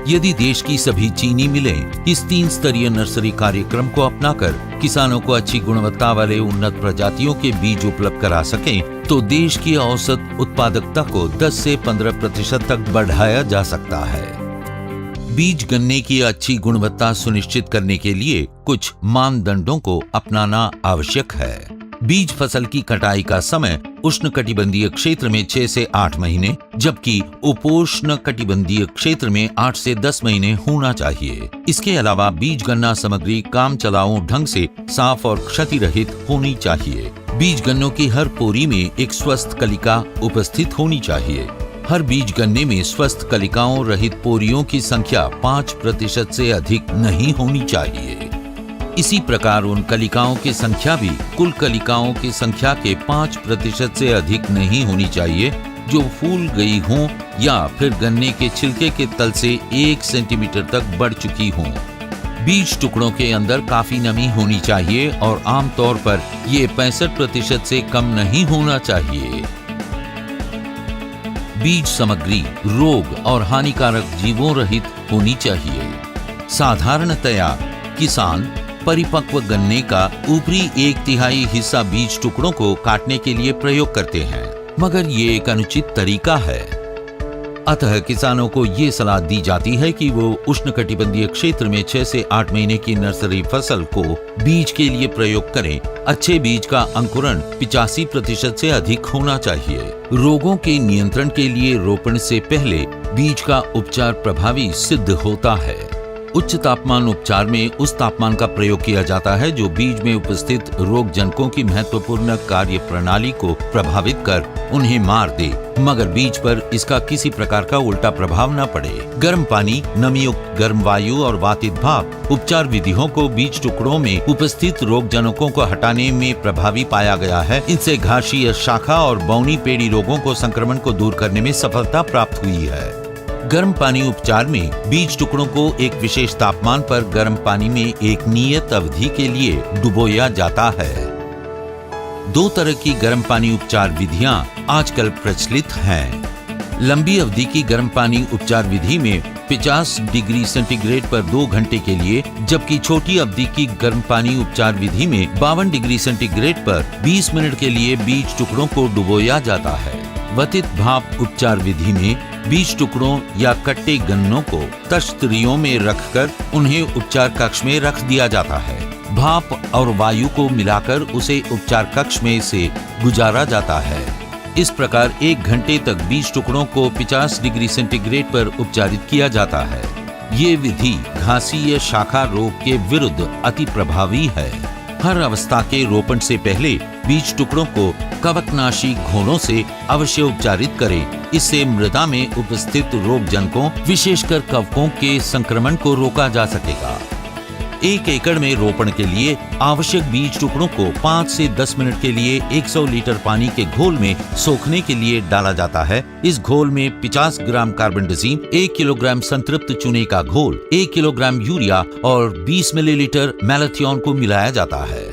यदि देश की सभी चीनी मिलें इस 3 स्तरीय नर्सरी कार्यक्रम को अपनाकर किसानों को अच्छी गुणवत्ता वाले उन्नत प्रजातियों के बीज उपलब्ध करा सकें, तो देश की औसत उत्पादकता को 10 से 15% तक बढ़ाया जा सकता है। बीज गन्ने की अच्छी गुणवत्ता सुनिश्चित करने के लिए कुछ मानदंडों को अपनाना आवश्यक है। बीज फसल की कटाई का समय उष्णकटिबंधीय क्षेत्र में 6 से 8 महीने, जबकि उपोष्ण कटिबंधीय क्षेत्र में 8 से 10 महीने होना चाहिए। इसके अलावा बीज गन्ना सामग्री काम चलाऊ ढंग से साफ और क्षति रहित होनी चाहिए। बीज गन्नों की हर पोरी में एक स्वस्थ कलिका उपस्थित होनी चाहिए। हर बीज गन्ने में स्वस्थ कलिकाओं रहित पोरियों की संख्या 5% से अधिक नहीं होनी चाहिए। इसी प्रकार उन कलिकाओं की संख्या भी कुल कलिकाओं की संख्या के 5% से अधिक नहीं होनी चाहिए जो फूल गई हों या फिर गन्ने के छिलके के तल से 1 सेंटीमीटर तक बढ़ चुकी हों। बीज टुकड़ों के अंदर काफी नमी होनी चाहिए और आमतौर पर ये 65% से कम नहीं होना चाहिए। बीज सामग्री रोग और हानिकारक जीवों रहित होनी चाहिए। साधारणतया किसान परिपक्व गन्ने का ऊपरी 1/3 हिस्सा बीज टुकड़ों को काटने के लिए प्रयोग करते हैं, मगर ये एक अनुचित तरीका है। अतः किसानों को ये सलाह दी जाती है कि वो उष्णकटिबंधीय क्षेत्र में 6 से 8 महीने की नर्सरी फसल को बीज के लिए प्रयोग करें। अच्छे बीज का अंकुरण 85% से अधिक होना चाहिए। रोगों के नियंत्रण के लिए रोपण से पहले बीज का उपचार प्रभावी सिद्ध होता है। उच्च तापमान उपचार में उस तापमान का प्रयोग किया जाता है जो बीज में उपस्थित रोग जनकों की महत्वपूर्ण कार्य प्रणाली को प्रभावित कर उन्हें मार दे, मगर बीज पर इसका किसी प्रकार का उल्टा प्रभाव न पड़े। गर्म पानी, नमीयुक्त गर्म वायु और वातित भाप उपचार विधियों को बीज टुकड़ों में उपस्थित रोग जनकों को हटाने में प्रभावी पाया गया है। इनसे घासीय शाखा और बौनी पेड़ी रोगों को संक्रमण को दूर करने में सफलता प्राप्त हुई है। गर्म पानी उपचार में बीज टुकड़ों को एक विशेष तापमान पर गर्म पानी में एक नियत अवधि के लिए डुबोया जाता है। 2 तरह की गर्म पानी उपचार विधियां आजकल प्रचलित हैं। लंबी अवधि की गर्म पानी उपचार विधि में 50 डिग्री सेंटीग्रेड पर 2 घंटे के लिए, जबकि छोटी अवधि की गर्म पानी उपचार विधि में 52 डिग्री सेंटीग्रेड पर 20 मिनट के लिए बीज टुकड़ों को डुबोया जाता है। वातित भाप उपचार विधि में बीज टुकड़ों या कट्टे गन्नों को तश्तरियों में रखकर उन्हें उपचार कक्ष में रख दिया जाता है। भाप और वायु को मिलाकर उसे उपचार कक्ष में से गुजारा जाता है। इस प्रकार 1 घंटे तक बीज टुकड़ों को 50 डिग्री सेंटीग्रेड पर उपचारित किया जाता है। ये विधि घासीय शाखा रोग के विरुद्ध अति प्रभावी है। हर अवस्था के रोपण से पहले बीज टुकड़ों को कवकनाशी घोलों से अवश्य उपचारित करें। इससे मृदा में उपस्थित रोग जनकों, विशेषकर कवकों के संक्रमण को रोका जा सकेगा। 1 एकड़ में रोपण के लिए आवश्यक बीज टुकड़ों को 5 से 10 मिनट के लिए 100 लीटर पानी के घोल में सोखने के लिए डाला जाता है। इस घोल में 50 ग्राम कार्बनडाजिम, 1 किलोग्राम संतृप्त चूने का घोल, 1 किलोग्राम यूरिया और 20 मिलीलीटर मैलाथियन को मिलाया जाता है।